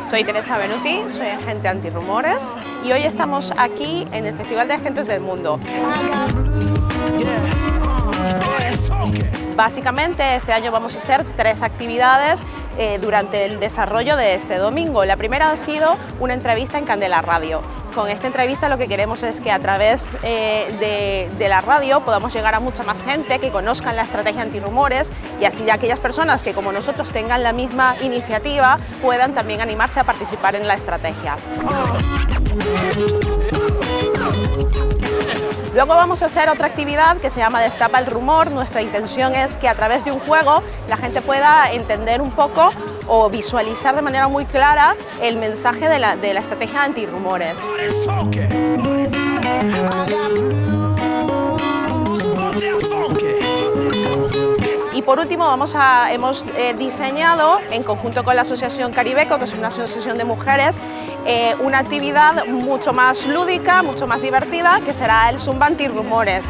Soy Teresa Benuti, soy agente antirrumores y hoy estamos aquí en el Festival de Agentes del Mundo. Básicamente este año vamos a hacer 3 actividades durante el desarrollo de este domingo. La primera ha sido una entrevista en Candela Radio. Con esta entrevista lo que queremos es que a través de la radio podamos llegar a mucha más gente, que conozcan la estrategia antirrumores y así aquellas personas que como nosotros tengan la misma iniciativa puedan también animarse a participar en la estrategia. Luego vamos a hacer otra actividad que se llama Destapa el Rumor. Nuestra intención es que a través de un juego la gente pueda entender un poco o visualizar de manera muy clara el mensaje de la estrategia antirrumores. Y por último hemos diseñado, en conjunto con la Asociación Caribeco, que es una asociación de mujeres, una actividad mucho más lúdica, mucho más divertida, que será el Zumba Antirrumores.